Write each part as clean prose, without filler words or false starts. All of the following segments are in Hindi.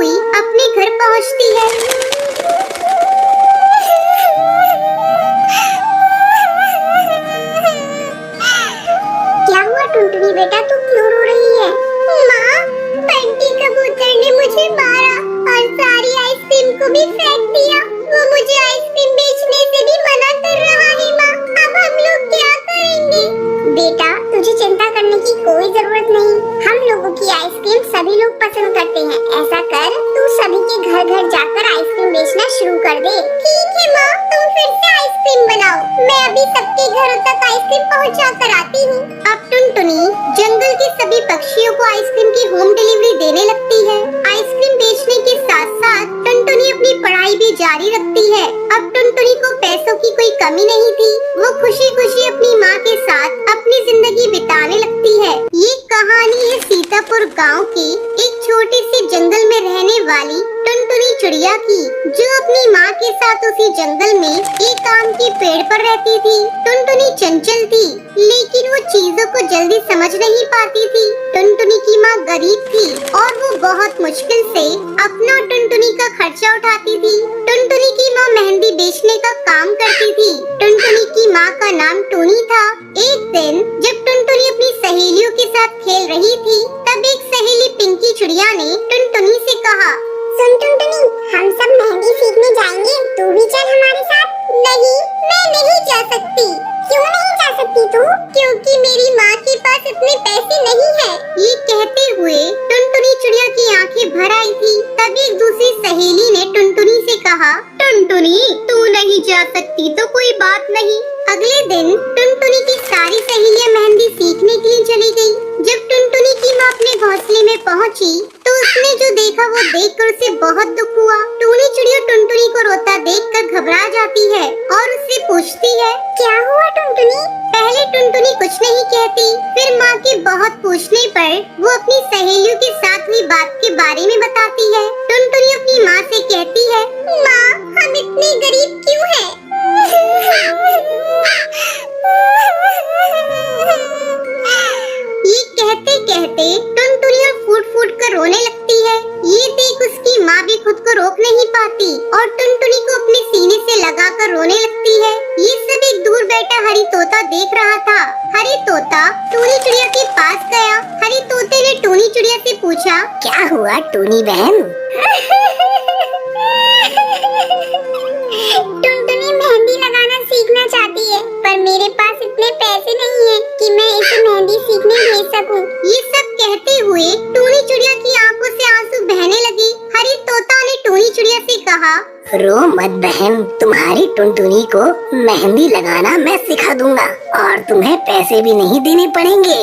हुई अपने घर पहुंचती है। क्या हुआ टुनटुनी बेटा, तू क्यों रो रही है? माँ, बंटी कबूतर ने मुझे मारा और सारी आइसक्रीम को भी फेंक दिया। वो मुझे आइसक्रीम बेचने से भी मना कर रहा है माँ। अब हम लोग क्या करेंगे? बेटा, तुझे चिंता करने की कोई जरूरत नहीं। हम लोगों की आइसक्रीम सभी लोग पसंद करते हैं। ऐसा कर, तू सभी के घर घर जाकर आइसक्रीम बेचना शुरू कर दे। ठीक है माँ, तुम फिर से आइसक्रीम बनाओ। मैं अभी सबके घरों तक आइसक्रीम पहुँचा कर आती हूँ। अब टुनटुनी जंगल के सभी पक्षियों को आइसक्रीम की होम डिलीवरी देने लगती है। आइसक्रीम बेचने के साथ साथ टुनटुनी अपनी पढ़ाई भी जारी रखती है। अब टुनटुनी को पैसों की कोई कमी नहीं थी। वो खुशी खुशी अपनी माँ के साथ अपनी जिंदगी बिताने लगती है। ये कहानी है सीतापुर गांव की एक छोटे से जंगल में रहने वाली टुनटुनी चिड़िया की, जो अपनी माँ के साथ उसी जंगल में एक आम के पेड़ पर रहती थी। टुनटुनी चंचल थी, लेकिन वो चीजों को जल्दी समझ नहीं पाती थी। टुनटुनी की माँ गरीब थी और वो बहुत मुश्किल से अपना टुनटुनी का खर्चा उठाती थी। टुनटुनी की माँ मेहंदी बेचने का काम करती थी। टुनटुनी की माँ का नाम टूनी था। एक दिन जब टुनटुनी अपनी सहेलियों के साथ खेल रही थी, तब एक सहेली पिंकी चिड़िया ने टुनटुनी से कहा, सुन टुनटुनी, हम सब मेहंदी सीखने जाएंगे, तू भी चल हमारे साथ। नहीं, मैं नहीं जा सकती। क्यों नहीं जा सकती तू? क्योंकि मेरी माँ के पास इतने पैसे नहीं है। ये कहते हुए टुनटुनी चिड़िया की आंखें भर आई थी। तब एक दूसरी सहेली ने टुनटुनी से कहा, टुनटुनी, तू नहीं जा सकती तो कोई बात नहीं। अगले दिन टुनटुनी की सारी सहेलियां मेहंदी सीखने के लिए चली गयी। जब टुनटुनी की माँ अपने घोंसले में पहुँची, तो उसने जो देखा वो देखकर उसे बहुत दुख हुआ। टूनी चिड़िया टुनटुनी को रोता देखकर घबरा जाती है और उससे पूछती है, क्या हुआ टुनटुनी? पहले टुनटुनी कुछ नहीं कहती, फिर माँ के बहुत पूछने पर वो अपनी सहेलियों के साथ हुई बात के बारे में बताती है। टुनटुनी अपनी माँ से कहती है, माँ, हम इतने गरीब क्यों हैं? ये कहते कहते टुनटुनी फूट फूट कर रोने लगती है। ये देख उसकी माँ भी खुद को रोक नहीं पाती और टुनटुनी को अपने सीने से लगाकर रोने लगती है। ये सब एक दूर बैठा हरी तोता देख रहा था। हरी तोता टूनी चिड़िया के पास गया। हरी तोते ने टूनी चिड़िया से पूछा, क्या हुआ टूनी बहन? टुनटुनी मेहंदी लगाना सीखना चाहती है, पर मेरे पास इतने पैसे नहीं है कि मैं इसे मेहंदी सीखने भेज सकूं। ये सब कहते हुए टूनी चिड़िया की आंखों से आंसू बहने लगी। हरी तोता ने टूनी चिड़िया से कहा, रो मत बहन, तुम्हारी टुनटुनी को मेहंदी लगाना मैं सिखा दूंगा और तुम्हें पैसे भी नहीं देने पड़ेंगे।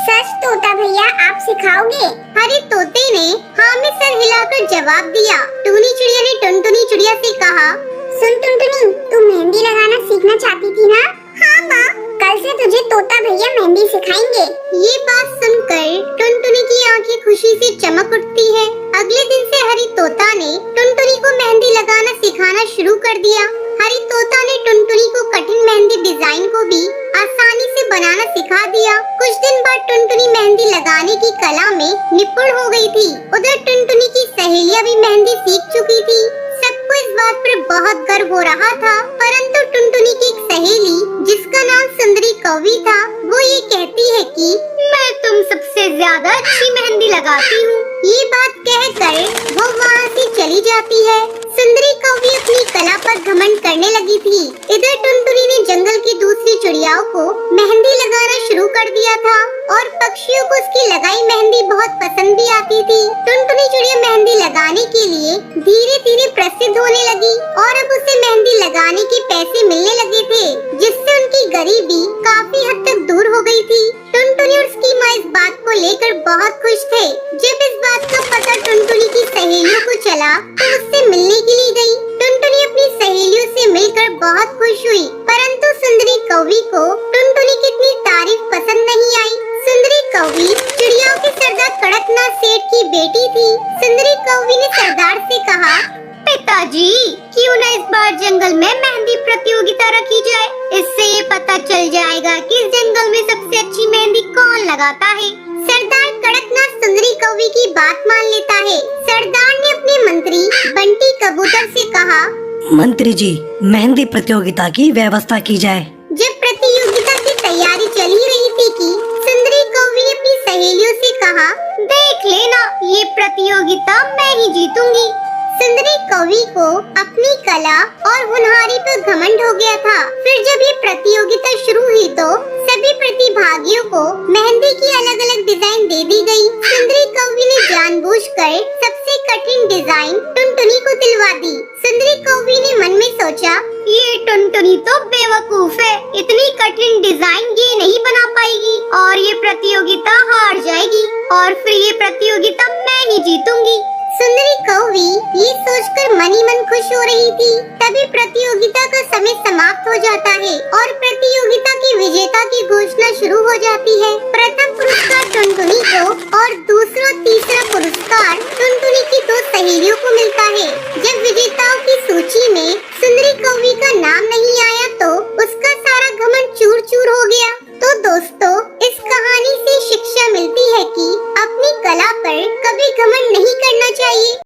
सच तोता भैया, आप सिखाओगे? हरे तोते ने हाँ में सर हिलाकर जवाब दिया। टूनी चिड़िया ने टुनटुनी चिड़िया से कहा, सुन टुनटुनी, तू मेहंदी लगाना सीखना चाहती थी ना? हाँ माँ, कल से तुझे तोता भैया मेहंदी सिखाएंगे। ये बात सुनकर टुनटुनी की आंखें खुशी से चमक उठती है। अगले दिन से हरी तोता ने टुनटुनी को मेहंदी लगाना सिखाना शुरू कर दिया। हरी तोता ने टुनटुनी को कठिन मेहंदी डिजाइन को भी आसानी से बनाना सिखा दिया। कुछ दिन बाद टुनटुनी मेहंदी लगाने की कला में निपुण हो गई थी। उधर टुनटुनी की सहेलियां भी मेहंदी सीख चुकी थी। सबको इस बात पर बहुत गर्व हो रहा था, परंतु टुनटुनी की एक सहेली, जिसका नाम सुंदरी कौवी था, वो ये कहती है कि मैं तुम सबसे ज्यादा अच्छी मेहंदी लगाती हूँ। ये बात कहकर वो वहाँ से चली जाती है। सुंदरी कौवी अपनी कला पर घमंड करने लगी थी। इधर टुनटुनी ने जंगल की दूसरी चिड़ियाओं को मेहंदी लगाना शुरू कर दिया था और पक्षियों को उसकी लगाई मेहंदी बहुत पसंद भी आती थी। टुनटुनी चिड़िया मेहंदी लगाने के लिए धीरे धीरे प्रसिद्ध होने लगी और अब उसे मेहंदी लगाने के पैसे मिलने लगे थे, जिससे उनकी गरीबी काफी हद तक दूर हो गई थी। टुनटुनी और उसकी माँ इस बात को लेकर बहुत खुश थे। जब इस बात का पता टुनटुनी की सहेलियों को चला, तो उससे मिलने के लिए गई। टुनटुनी अपनी सहेलियों से मिलकर बहुत खुश हुई, परंतु सुंदरी कौवी को टुनटुनी की इतनी तारीफ पसंद नहीं आई। सुंदरी कौवी चिड़ियाओं के सरदार कड़कनाथ सेठ की बेटी थी। सुंदरी कौवी ने सरदार से कहा, पिताजी, क्यों न इस बार जंगल में मेहंदी प्रतियोगिता रखी जाए। इससे ये पता चल जाएगा कि इस जंगल में सबसे अच्छी मेहंदी कौन लगाता है। सरदार कड़कनाथ सुंदरी कौवी की बात मान लेता है। सरदार ने अपनी कबूतर से कहा, मंत्री जी, मेहंदी प्रतियोगिता की व्यवस्था की जाए। जब प्रतियोगिता की तैयारी चल ही रही थी कि सुंदरी कौवी ने अपनी सहेलियों से कहा, देख लेना, ये प्रतियोगिता मैं ही जीतूंगी। सुंदरी कौवी को अपनी कला और होनहारी पर घमंड हो गया था। फिर जब ये प्रतियोगिता शुरू हुई तो सभी प्रतिभागियों को मेहंदी की अलग अलग डिजाइन दे दी गई। सुंदरी कौवी ने जानबूझकर सबसे कठिन डिजाइन टुनटुनी को दिलवा दी। सुंदरी कौवी ने मन में सोचा, ये टुनटुनी तो बेवकूफ है, इतनी कठिन डिजाइन ये नहीं बना पाएगी और ये प्रतियोगिता हार जाएगी और फिर ये प्रतियोगिता मैं ही जीतूंगी। सुंदरी कौवी ये सोचकर मन ही मन खुश हो रही थी। तभी प्रतियोगिता का समय समाप्त हो जाता है और प्रतियोगिता की विजेता की घोषणा शुरू हो जाती है। प्रथम पुरस्कार टुनटुनी को और दूसरा तीसरा पुरस्कार